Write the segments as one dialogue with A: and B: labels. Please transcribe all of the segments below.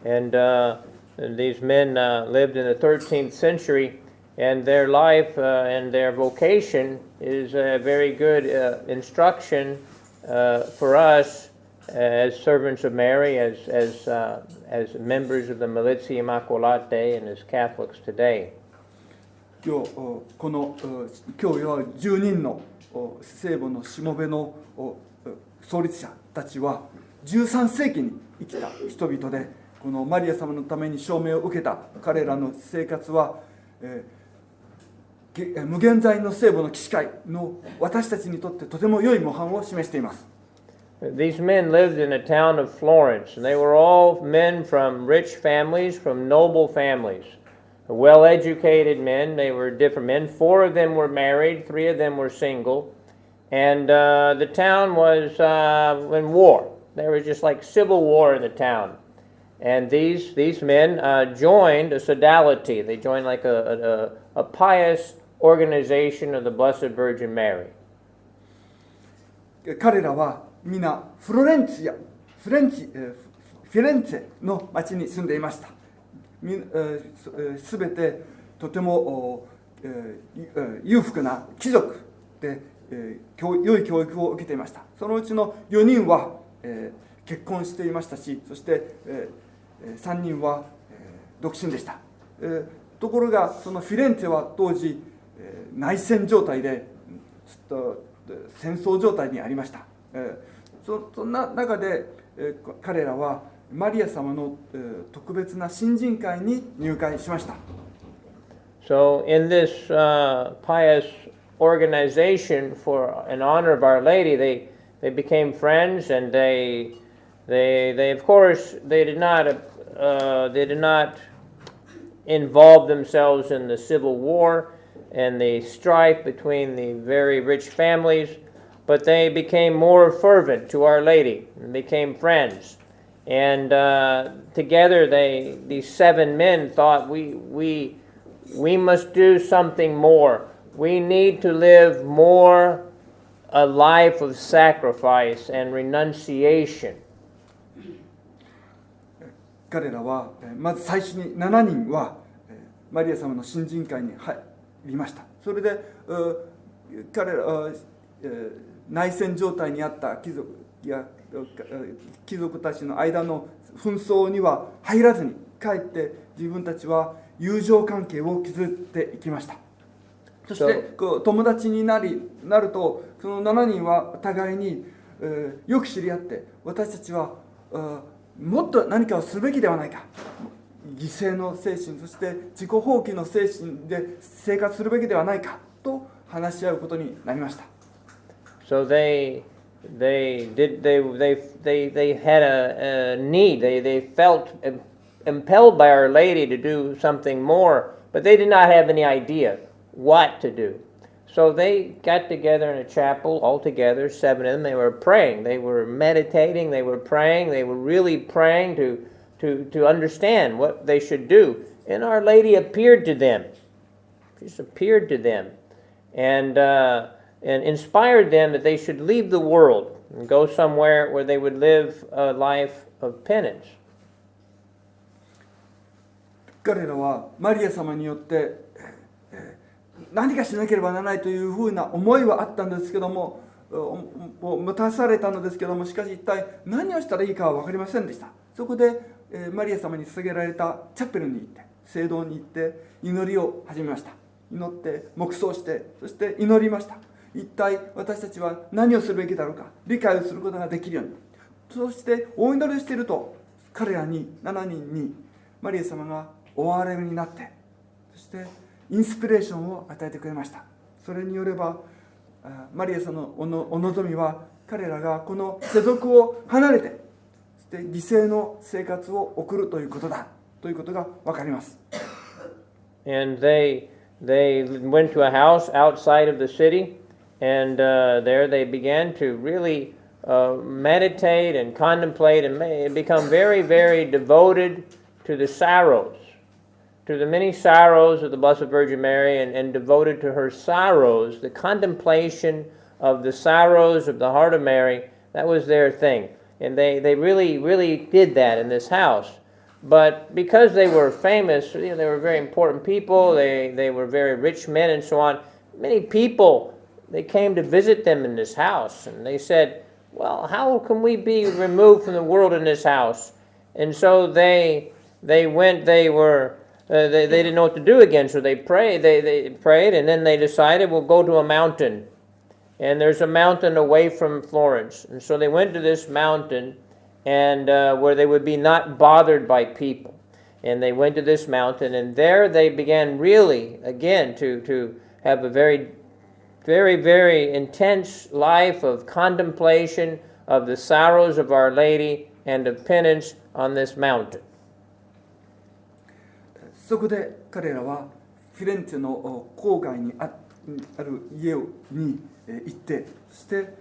A: And these men lived in the 13th century, and their life and their vocation is a very good instruction for us as servants of Mary, as members of the Milizia Immacolate, and as Catholics today.
B: 今日この教会は10人の聖母のしもべの創立者たちは13世紀に生きた人々で、このマリア様のために証明を受けた彼らの生活は、無限在の聖母の騎士会の私たちにとってとても良い模範を示しています。
A: These men lived in a town of Florence, and they were all men from rich families, from noble families, well-educated men. They were different men. 4 of them were married, 3 of them were single, and the town was in war. There was just like civil war in the town. And these men joined a sodality. They joined like a pious organization of the Blessed Virgin Mary.
B: 彼らは皆フィレンツェの町に住んでいました。すべてとても裕福な貴族で良い教育を受けていました。そのうちの4人は結婚していましたし、そして3人は独身でした。ところがそのフィレンツェは当時内戦状態で戦争状態にありました。そんな中で彼らはマリア様の特別な新人会に入会しました。
A: So in this pious organization in honor of Our Lady, they became friends, and they of course they did not involve themselves in the civil war and the strife between the very rich families, but they became more fervent to Our Lady and became friends. And together these 7 men thought, we must do something more. We need to live more a life of sacrifice and renunciation.
B: 彼らはまず最初に7人はマリア様の新人会に入りました。それで彼らは内戦状態にあった貴族たちの間の紛争には入らずに、かえって自分たちは友情関係を築いていきました。そして友達になると、その7人は互いによく知り合って、私たちはもっと何かをすべきではないか、犠牲の精神、そして自己放棄の精神で生活するべきではないかと話し合うことになりました。
A: So they had a need. They felt impelled by Our Lady to do something more, but they did not have any idea what to do. So they got together in a chapel all together, 7 of them. They were praying. They were meditating. They were praying. They were really praying to understand what they should do. And Our Lady appeared to them. She just appeared to them, and inspired them that they should leave the world and go somewhere where they would live a life of penance.
B: 彼らはマリア様によって何かしなければならないというふうな思いはあったんですけども、持たされたのですけども、しかし一体何をしたらいいかは分かりませんでした。そこでマリア様に捧げられたチャペルに行って、聖堂に行って祈りを始めました。祈って黙想して、そして祈りました。一体私たちは何をするべきだろうか、理解をすることができるように。そしてお祈りをしていると、彼らに7人にマリア様がお憐れみになって、そしてインスピレーションを与えてくれました。それによればマリア様のお望みは、彼らがこの世俗を離れて、そして犠牲の生活を送るということだということが分かります。
A: And they went to a house outside of the city, and there they began to really meditate and contemplate and become very, very devoted to the sorrows, to the many sorrows of the Blessed Virgin Mary, and devoted to her sorrows, the contemplation of the sorrows of the heart of Mary. That was their thing. And they really, really did that in this house. But because they were famous, they were very important people, they were very rich men and so on, many people, they came to visit them in this house. And they said, well, how can we be removed from the world in this house? And so they went, they didn't know what to do again, so they prayed, and then they decided, we'll go to a mountain. And there's a mountain away from Florence. And so they went to this mountain, and where they would be not bothered by people. And they went to this mountain, and there they began really, again, to have a very, very, very intense life of contemplation of the sorrows of Our Lady and of penance on this mountain.
B: そこで彼らはフィレンツェの郊外にある家に行って、そして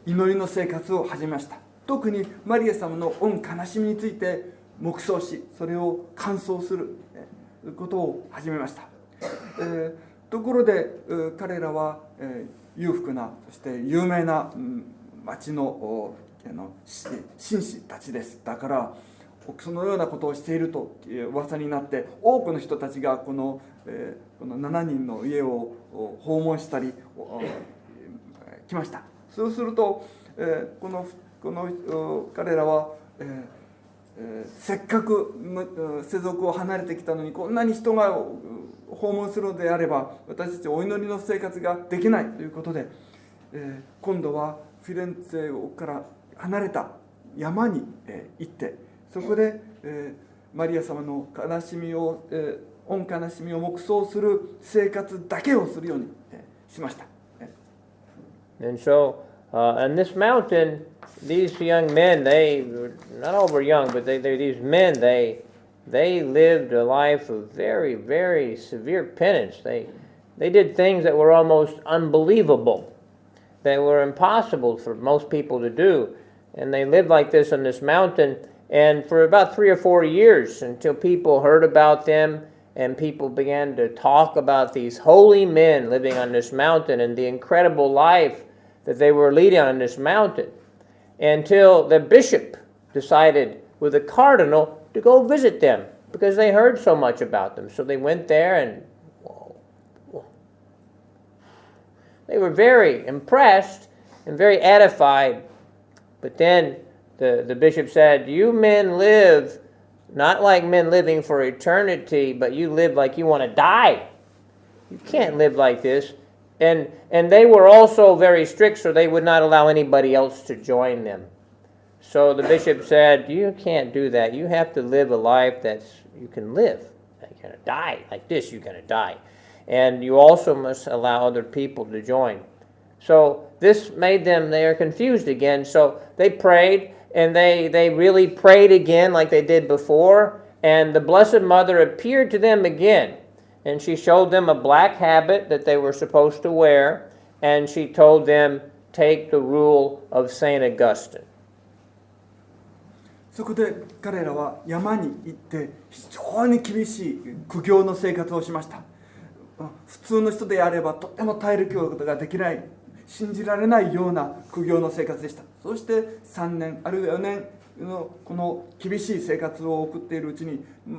B: 祈りの生活を始めました。特にマリア様の御悲しみについて黙想し、それを感想することを始めました。ところで彼らは裕福な、そして有名な町の紳士たちです。だからそのようなことをしていると噂になって、多くの人たちがこの7人の家を訪問したり来ました。そうするとこの彼らはせっかく世俗を離れてきたのに、こんなに人が訪問するのであれば私たちお祈りの生活ができないということで、今度はフィレンツェから離れた山に行って、そこでマリア様の悲しみを御悲しみを黙想する生活だけをするようにしました。
A: And so, on this mountain, these young men, they were not over young, but these men, they lived a life of very, very severe penance. They did things that were almost unbelievable, that were impossible for most people to do. And they lived like this on this mountain, and for about 3 or 4 years, until people heard about them, and people began to talk about these holy men living on this mountain and the incredible life that they were leading on this mountain, until the bishop decided with the cardinal to go visit them because they heard so much about them. So they went there, and they were very impressed and very edified. But then the bishop said, you men live not like men living for eternity, but you live like you want to die. You can't live like this. And they were also very strict, so they would not allow anybody else to join them. So the bishop said, you can't do that. You have to live a life that you can live. You're going to die like this, you're going to die. And you also must allow other people to join. So this made them, they are confused again. So they prayed, and they really prayed again like they did before. And the Blessed Mother appeared to them again. And she showed them a black habit that they were supposed to wear. And she told them, take the rule of St. Augustine.
B: そこで彼らは山に行って非常に厳しい苦行の生活をしました。普通の人であればとても耐えることができない、信じられないような苦行の生活でした。そして3年あるいは4年のこの厳しい生活を送っているうちにフ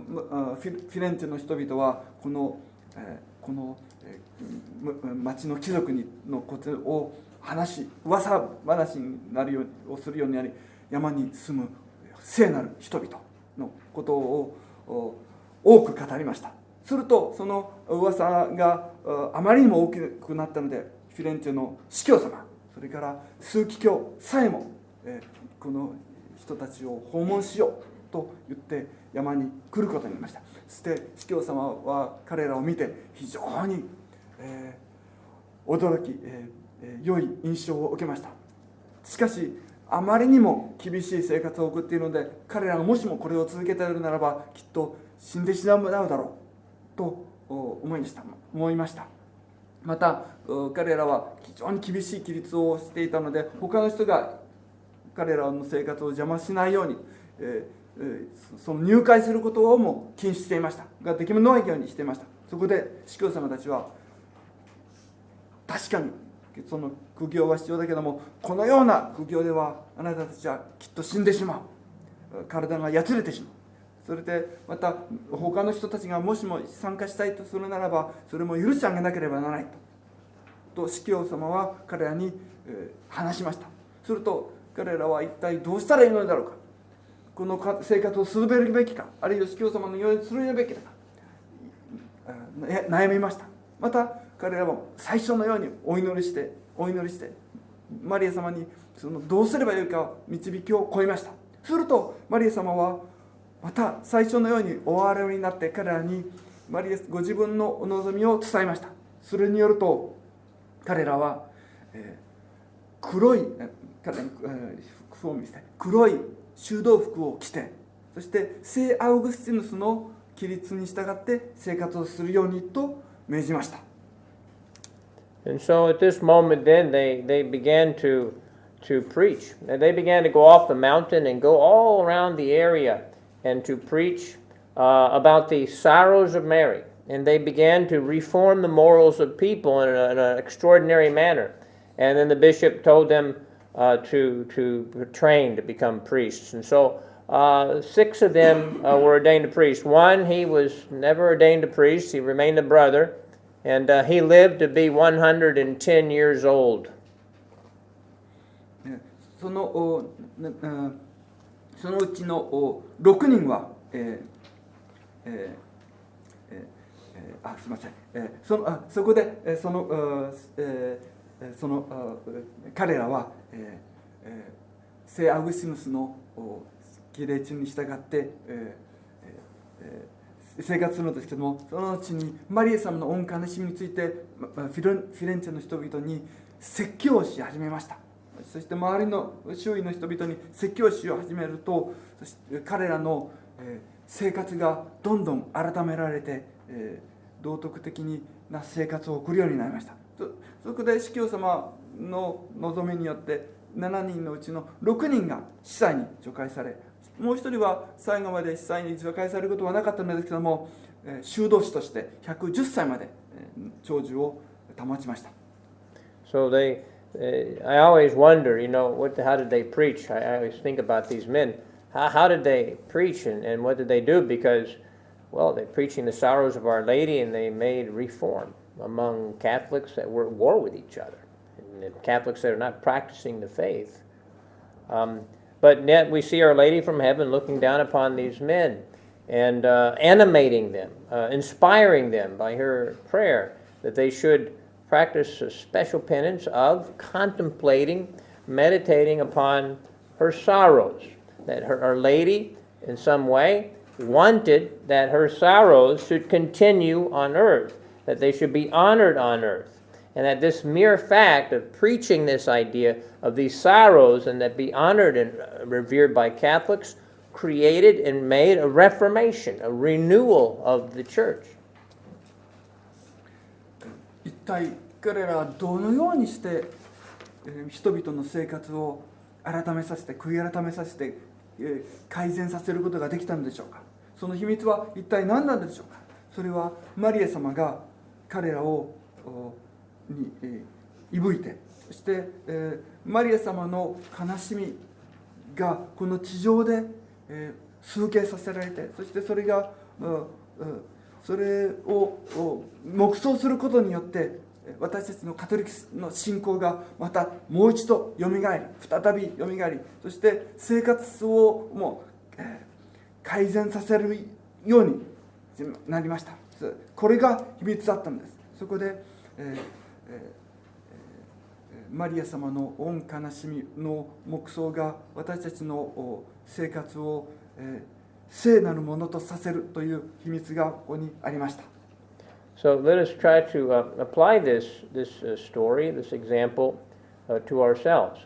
B: ィレンツェの人々はこの町の貴族のことを噂話になるようにするようになり、山に住む聖なる人々のことを多く語りました。するとその噂があまりにも大きくなったので、フィレンツェの司教様、それから枢機卿さえもこの人たちを訪問しようと言って山に来ることになりました。そして司教様は彼らを見て非常に驚き良い印象を受けました。しかしあまりにも厳しい生活を送っているので、彼らがもしもこれを続けているならばきっと死んでしまうだろうと思いました。また彼らは非常に厳しい規律をしていたので、他の人が彼らの生活を邪魔しないように、その入会することをも禁止していましたが、できるないようにしていました。そこで司教様たちは、確かにその苦行は必要だけども、このような苦行ではあなたたちはきっと死んでしまう。体がやつれてしまう。それでまた他の人たちがもしも参加したいとするならば、それも許してあげなければならないと司教様は彼らに話しました。すると彼らは一体どうしたらいいのだろうか、この生活を進めるべきか、あるいは司教様のようにするべきだか悩みました。また彼らは最初のようにお祈りしてマリア様にどうすればよいか導きを請いました。するとマリア様はまた最初のようにお現れになって彼らにご自分のお望みを伝えました。それによると彼らは、黒い修道服を着て、そして聖アウグスティヌスの規律に従って生活をするようにと命じました。
A: And so at this moment then they began to preach. And they began to go off the mountain and go all around the area and to preach about the sorrows of Mary. And they began to reform the morals of people in an extraordinary manner. And then the bishop told them to train to become priests. And so 6 of them were ordained a priest. One, he was never ordained a priest. He remained a brother. And he lived to be 110 years old.
B: そのうちの6人は、すみません、そこで彼らは、聖アウグスティヌスの規律に従って、生活するのですけども、そのうちにマリア様の御悲しみについてフィレンツェの人々に説教をし始めました。そして周りの周囲の人々に説教をし始めると、そして彼らの生活がどんどん改められて、道徳的な生活を送るようになりました。そこで司教様の望みによって7人のうちの6人が司祭に除会され、もう一人は最後まで司祭に除会されることはなかったのですけども、修道士として110歳まで長寿を保ちました。
A: So I always wonder, how did they preach? I always think about these men. How did they preach and what did they do? Because, well, they're preaching the sorrows of Our Lady and they made reform among Catholics that were at war with each other, and Catholics that are not practicing the faith. But yet we see Our Lady from heaven looking down upon these men and animating them, inspiring them by her prayer that they should practice a special penance of contemplating, meditating upon her sorrows, that Our Lady in some way wanted that her sorrows should continue on earth, that they should be honored on earth. And that this mere fact of preaching this idea of these sorrows and that be honored and revered by Catholics created and made a reformation, a renewal of the church.
B: 一体彼らはどのようにして人々の生活を改めさせて、悔い改めさせて改善させることができたのでしょうか。その秘密は一体何なんでしょうか。それはマリア様が彼らをいぶいて、そして、マリア様の悲しみがこの地上で、崇敬させられて、そしてそれを黙想することによって私たちのカトリックの信仰がまたもう一度よみがえり、再びよみがえり、そして生活をもう、改善させるようになりました。これが秘密だったんです。そこで、マリア様の御悲しみの黙想が私たちの生活を聖なるものとさせるという秘密がここにありました。
A: So let us try to apply this story, this example, to ourselves.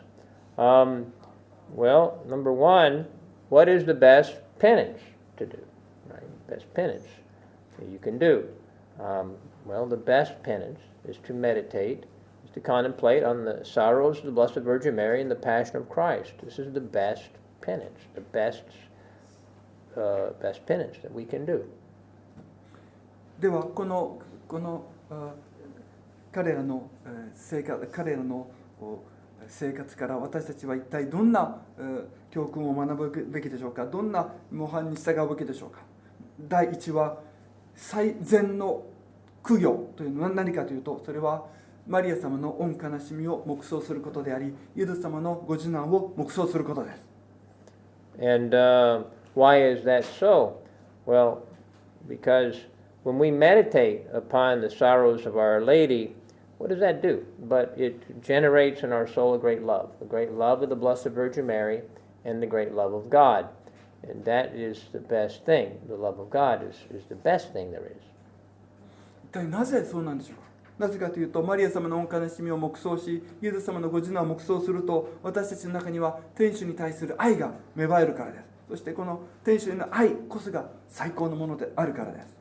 A: Well, number one, what is the best penance to do? Right? Best penance that you can do. Well, the best penance is to meditate, is to contemplate on the sorrows of the Blessed Virgin Mary and the Passion of Christ. This is the best penance, the best penance that we can do.
B: ではこの彼らの生活、彼らの生活から私たちは一体どんな教訓を学ぶべきでしょうか。どんな模範に従うべきでしょうか。第一は最善の苦行というのは何かというと、それはマリア様の御悲しみを黙想することであり、イエス様のご受難を黙想することです。
A: And why is that so? Well, because when we meditate upon the sorrows of Our Lady, what does that do? But it generates in our soul a great love of the Blessed Virgin Mary and the great love of God. And that is the best thing. The love of God is the best thing there is.
B: 一体なぜそうなんでしょうか。なぜかというと、マリア様の御悲しみを黙想し、イエス様のご受難を黙想すると、私たちの中には天主に対する愛が芽生えるからです。そしてこの天主への愛こそが最高のものであるからです。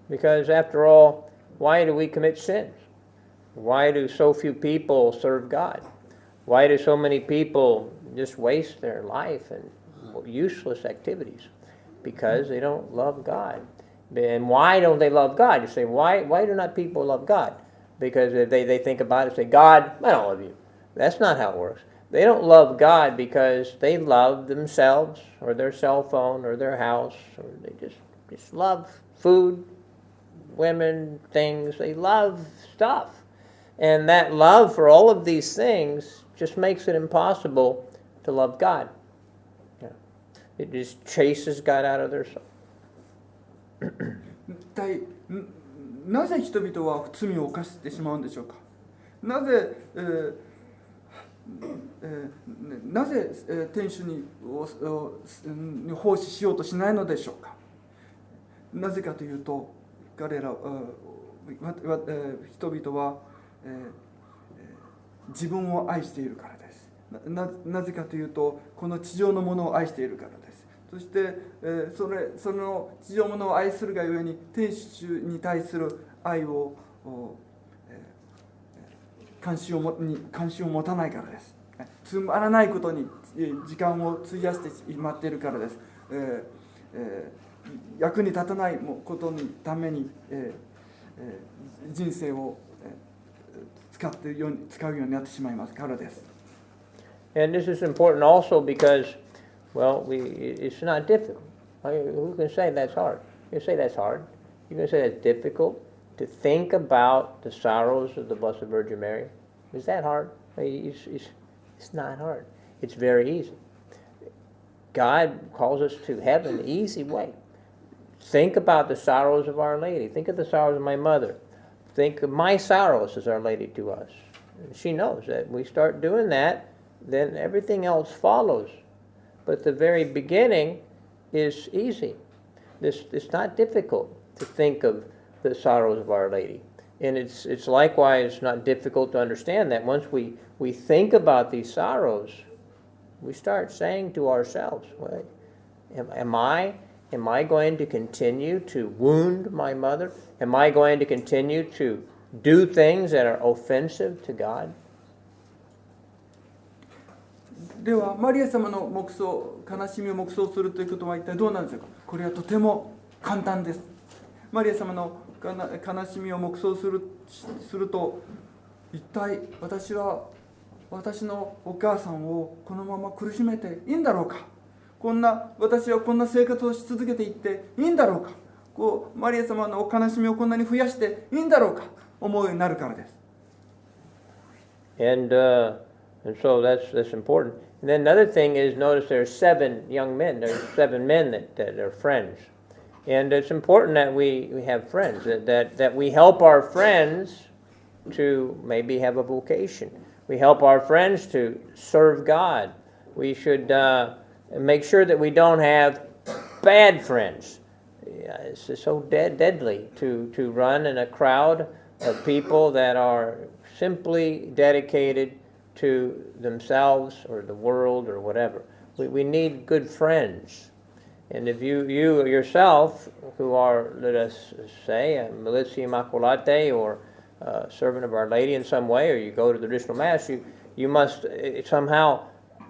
A: Because after all, why do we commit sins? Why do so few people serve God? Why do so many people just waste their life in useless activities? Because they don't love God. And why don't they love God? You say, why do not people love God? Because they think about it and say, God, I don't love you. That's not how it works. They don't love God because they love themselves or their cell phone or their house, or they just love food, women, things. They love stuff. And that love for all of these things just makes it impossible to love God. It just chases God out of their soul.
B: 一体なぜ人々は罪を犯してしまうんでしょうか。なぜ天主に奉仕しようとしないのでしょうか。なぜかというと、彼ら人々は自分を愛しているからです。なぜかというと、この地上のものを愛しているからです。そしてその地上のものを愛するがゆえに、天主に対する愛を関心を持たないからです。つまらないことに時間を費やしてしまっているからです。役に立たないことのために人生を使うようになってしまいますからです。
A: And this is important also because, well, it's not difficult. Who can say that's hard? You can say that's hard. You can say that's difficult to think about the sorrows of the Blessed Virgin Mary. Is that hard? It's not hard. It's very easy. God calls us to heaven the easy way. Think about the sorrows of Our Lady. Think of the sorrows of my mother. Think of my sorrows as Our Lady to us. She knows that we start doing that, then everything else follows. But the very beginning is easy. It's not difficult to think of the sorrows of Our Lady. And it's likewise not difficult to understand that once we think about these sorrows, we start saying to ourselves, well, am I going to continue to wound my mother? Am I going to continue to do things that are offensive to God?
B: ではマリア様の黙想、悲しみを黙想するということは一体どうなんでしょうか。これはとても簡単です。マリア様の悲しみを黙想すると、一体私は私のお母さんをこのまま苦しめていいんだろうか。私はこんな生活をし続けていっていいんだろうか。マリア様のお悲しみをこんなに増やしていいんだろうか、思うようになるからです。
A: And so that's important. And then another thing is, notice there's 7 young men. There's 7 men that are friends. And it's important that we have friends, that we help our friends to maybe have a vocation. We help our friends to serve God. We should make sure that we don't have bad friends. It's so deadly to run in a crowd of people that are simply dedicated to themselves or the world or whatever. We need good friends. And if you yourself, who are, let us say, a Militia Immaculate or a servant of Our Lady in some way, or you go to the traditional Mass, you must somehow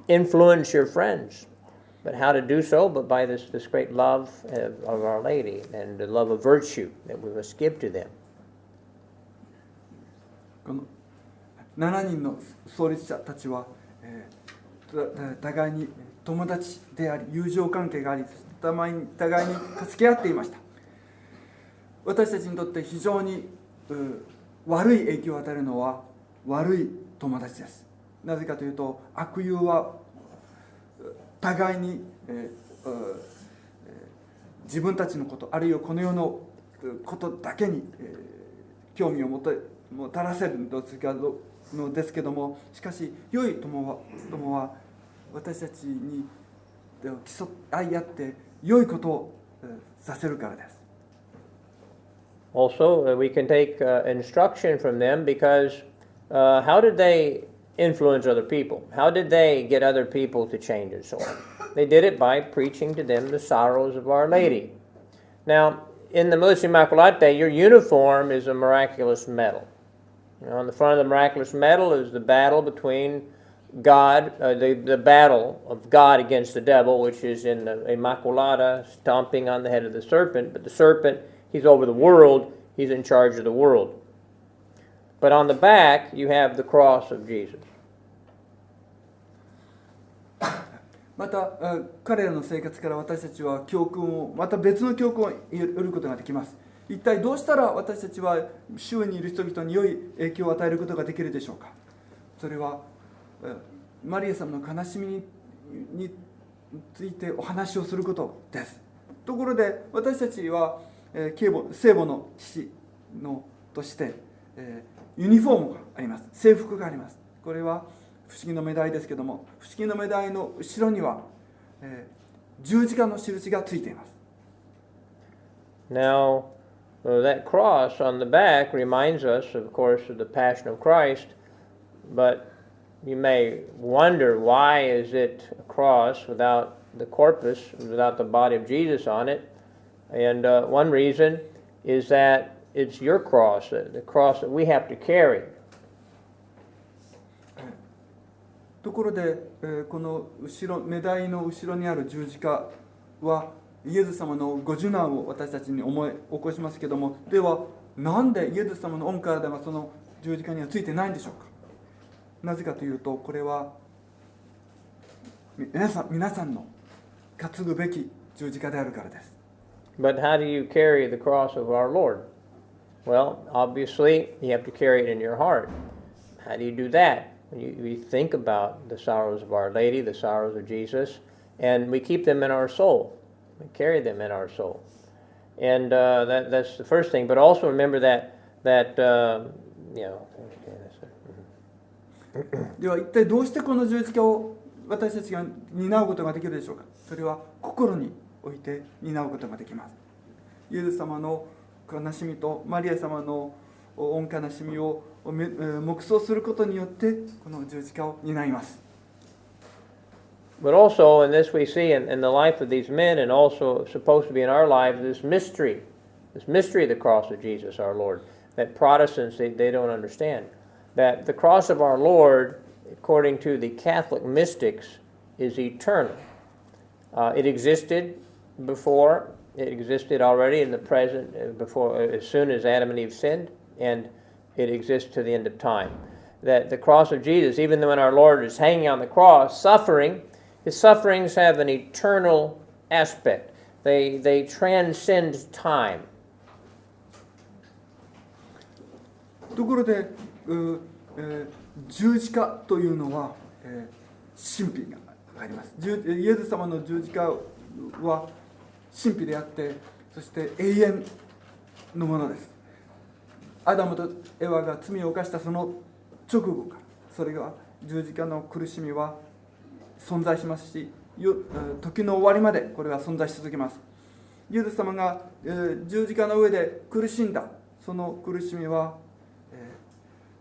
A: influence your friends. But how to do so? But by this great love of Our Lady and the love of virtue that we must give to them.
B: 7人の創立者たちは、互いに友達であり友情関係があり、互いに助け合っていました。私たちにとって非常に悪い影響を与えるのは悪い友達です。なぜかというと、悪友は互いに、自分たちのこと、あるいはこの世のことだけに、興味を持たらせるのですけども、しかし良い友は私たちに競い合って良いことをさせるからです。
A: Also, we can take instruction from them because how did they influence other people? How did they get other people to change and so on? They did it by preaching to them the sorrows of Our Lady. Now, in the Military Immaculate, your uniform is a miraculous medal. On the front of the miraculous medal is the battle between God, the battle of God against the devil, which is in the Immaculata, stomping on the head of the serpent. But the serpent, he's over the world, he's in charge of the world. But on the back, you have the cross of Jesus.
B: また彼らの生活から私たちは教訓を、また別の教訓を得ることができます。一体どうしたら私たちは周囲にいる人々に良い影響を与えることができるでしょうか。それはマリア様の悲しみについてお話をすることです。ところで私たちは聖母の父としてユニフォームがあります。制服があります。これは不思議のメダイですけども、不思議のメダイの後ろには、十字架の印がついています。
A: Now, that cross on the back reminds us, of course, of the Passion of Christ, but you may wonder, why is it a cross without the corpus, without the body of Jesus on it? And one reason is that it's your cross, the cross that we have to carry.
B: ところで、このメダイの後ろにある十字架はイエス様のご受難を私たちに思い起こしますけども、ではなんでイエス様の御体がその十字架にはついてないんでしょうか。なぜかというと、これは皆さんの担ぐべき十字架であるからです。
A: But how do you carry the cross of our Lord? Well, obviously, you have to carry it in your heart. How do you do that? We think about the sorrows of Our Lady, the sorrows of Jesus, and we keep them in our soul. We carry them in our soul. And that's the first thing. But also remember that you know.
B: では一体どうしてこの十字架を私たちが担うことができるでしょうか。それは心において担うことができます。イエス様の悲しみとマリア様の御悲しみを黙想することによってこの十字架を担います。
A: But also, in this we see in the life of these men, and also supposed to be in our lives, this mystery of the cross of Jesus, our Lord, that Protestants, they don't understand. That the cross of our Lord, according to the Catholic mystics, is eternal. It existed before, it existed already in the present, before, as soon as Adam and Eve sinned, and it exists to the end of time. That the cross of Jesus, even when our Lord is hanging on the cross, suffering, his sufferings have an eternal aspect. They transcend time.
B: ところで、十字架というのは、神秘があります。イエス様の十字架は神秘であって、そして永遠のものです。アダムとエワが罪を犯したその直後から、それが十字架の苦しみは存在しますし、時の終わりまでこれは存在し続けます。イエス様が十字架の上で苦しんだその苦しみは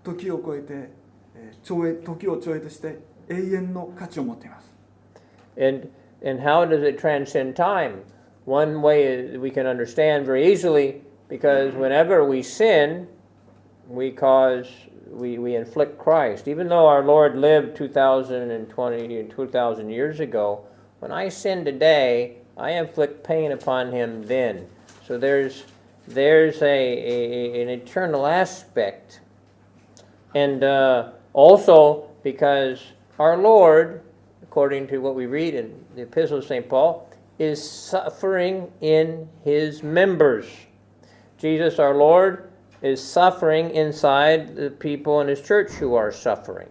B: 時を超えて時を超えとして永遠の価値を持っています。
A: And how does it transcend time? One way we can understand very easily, because whenever we sin, we inflict Christ. Even though our Lord lived 2,000 years ago, when I sin today, I inflict pain upon him then. So there's an eternal aspect. And Also, because our Lord, according to what we read in the Epistle of St. Paul, is suffering in his members. Jesus, our Lord, is suffering inside the people in his church who are suffering.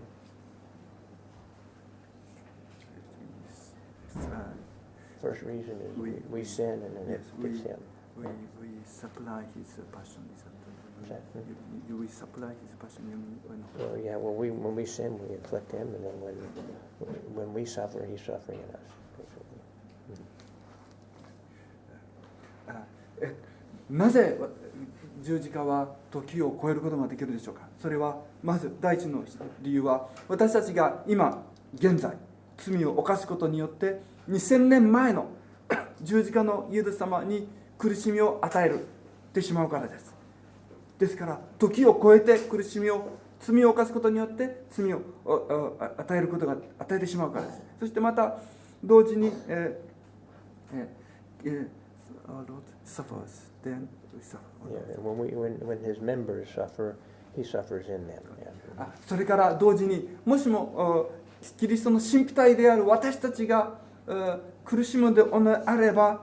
A: First reason is we sin, and then it's him.
B: We supply his passion. We supply his passion.
A: Well, yeah. When we sin, we inflict him, and then when we suffer, he's suffering in us.
B: なぜ十字架は時を超えることができるでしょうか。それはまず第一の理由は、私たちが今現在罪を犯すことによって2000年前の十字架のイエス様に苦しみを与えてしまうからです。ですから時を超えて罪を犯すことによって罪を与えてしまうからです。そしてまた同時に、Our Lord suffers, then we suffer.
A: Yeah, when his members suffer, he suffers in them. Yeah.
B: それから同時に、もしもキリストの神父体である私たちが苦しむのであれば、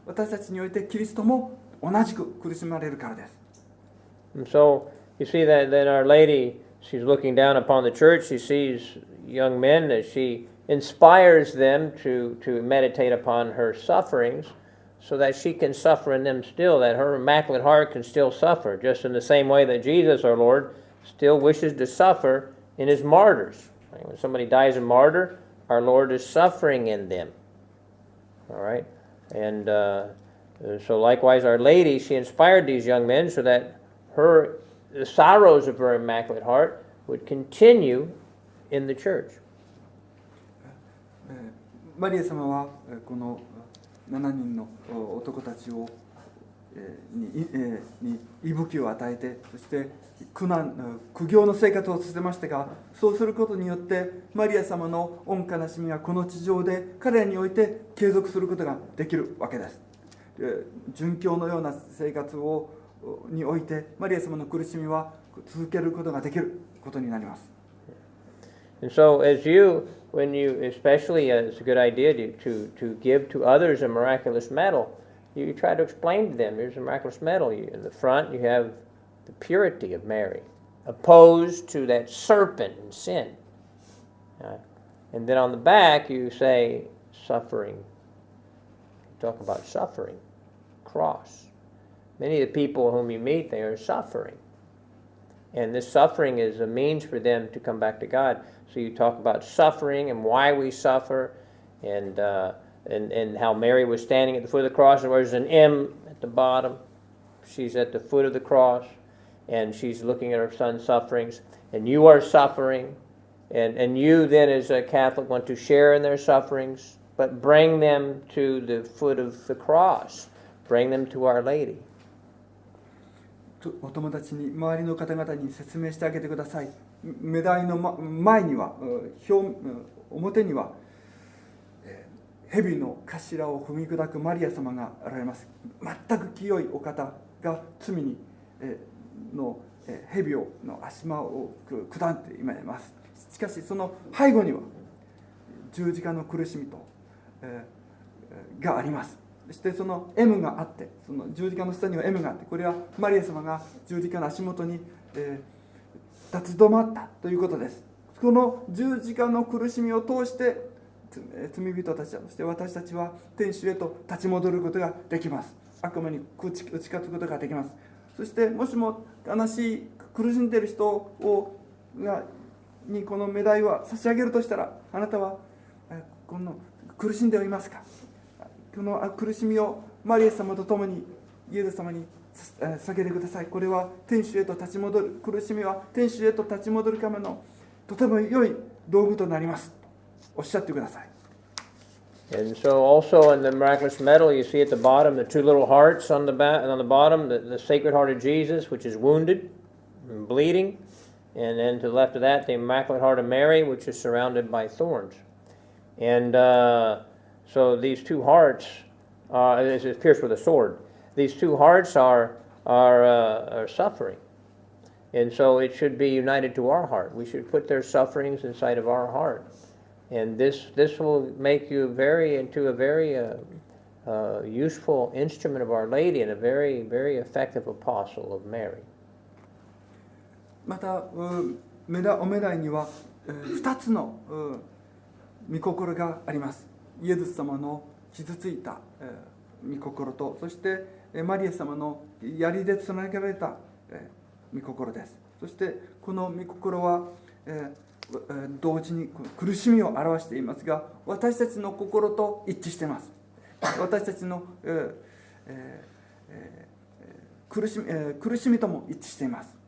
B: 私たちにおいてキリストも同じく苦しまれるからです。
A: And so you see that Our Lady, she's looking down upon the church. She sees young men that she inspires them to meditate upon her sufferings so that she can suffer in them still, that her Immaculate Heart can still suffer, just in the same way that Jesus, our Lord, still wishes to suffer in his martyrs. Right? When somebody dies a martyr, our Lord is suffering in them. All right? And so likewise, Our Lady, she inspired these young men so that the sorrows of her Immaculate Heart would continue in the church.
B: マリア様はこの7人の男たちに息吹を与えて、そして苦行の生活をさせましたが、そうすることによってマリア様の御悲しみがこの地上で彼らにおいて継続することができるわけです。殉教のような生活においてマリア様の苦しみは続けることができることになります。
A: And so when you, especially it's a good idea to give to others a miraculous medal, you try to explain to them, here's a miraculous medal. In the front you have the purity of Mary, opposed to that serpent and sin. And then on the back you say suffering. You talk about suffering, cross. Many of the people whom you meet, they are suffering. And this suffering is a means for them to come back to God. So you talk about suffering and why we suffer, and how Mary was standing at the foot of the cross, and there's an M at the bottom. She's at the foot of the cross, and she's looking at her son's sufferings. And you are suffering, and you then as a Catholic want to share in their sufferings, but bring them to the foot of the cross. Bring them to Our Lady.
B: お友達に、周りの方々に説明してあげてください。メダイの前には、表には蛇の頭を踏み砕くマリア様が現れます。全く清いお方が罪にの蛇の足間を下っています。しかしその背後には十字架の苦しみとがあります。そしてその M があって、その十字架の下には M があって、これはマリア様が十字架の足元に、立ち止まったということです。この十字架の苦しみを通して罪人たち、そして私たちは天主へと立ち戻ることができます。悪魔に打ち勝つことができます。そしてもしも悲しい苦しんでいる人にこのメダイを差し上げるとしたら、あなたはこの苦しんでおりますか。この苦しみをマリア様と共にイエス様に下げてください。これは天主へと立ち戻る、苦しみは天主へと立ち戻るためのとても良い道具となりますとおっしゃってください。
A: And so also in the miraculous medal you see at the bottom the two little hearts on the bottom, the Sacred Heart of Jesus, which is wounded and bleeding, and then to the left of that the Immaculate Heart of Mary, which is surrounded by thorns. And so these two hearts is pierced with a sword. These two hearts are suffering. And so it should be united to our heart. We should put their sufferings inside of our heart. And this will make you into a very useful instrument of Our Lady and a very, very effective apostle of Mary.
B: またおめだいには2つの御心があります。イエス様の傷ついた御心と、そしてマリア様の槍でつなげられた御心です。そしてこの御心は同時に苦しみを表していますが、私たちの心と一致しています。私たちの苦しみとも一致しています。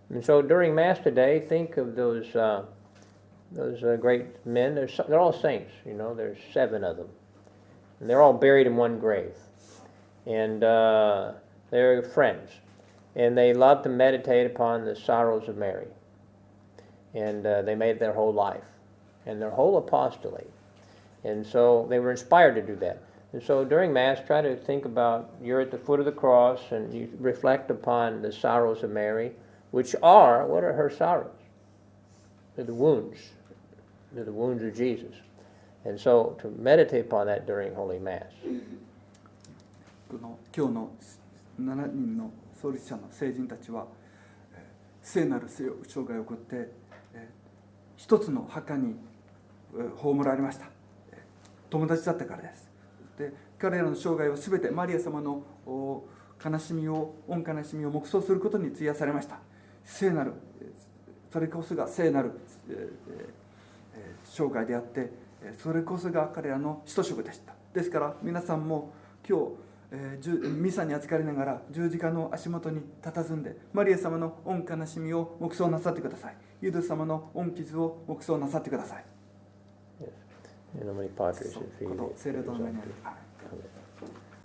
A: And so during Mass today, think of those great men. They're all saints, you know. There's 7 of them, and they're all buried in one grave, and they're friends, and they love to meditate upon the sorrows of Mary, and they made their whole life and their whole apostolate, and so they were inspired to do that. And so during Mass, try to think about you're at the foot of the cross, and you reflect upon the sorrows of Mary. What are her sorrows? They're the wounds. They're the wounds of Jesus. And so to meditate upon that during Holy Mass.
B: 今日の7人の創立者の聖人たちは聖なる生涯を送って一つの墓に葬られました。友達だったからです。で、彼らの生涯はすべてマリア様の御悲しみを黙想することに費やされました。聖なる、それこそが聖なる生涯であって、それこそが彼らの使徒職でした。ですから皆さんも今日、ミサに預かりながら十字架の足元に佇んでマリア様の御悲しみを黙想なさってください。イエス様の御傷を黙想なさってください。
A: In nomine Patris et Filii et
B: Spiritus
A: Spiritus
B: Sancti.
A: Sancti.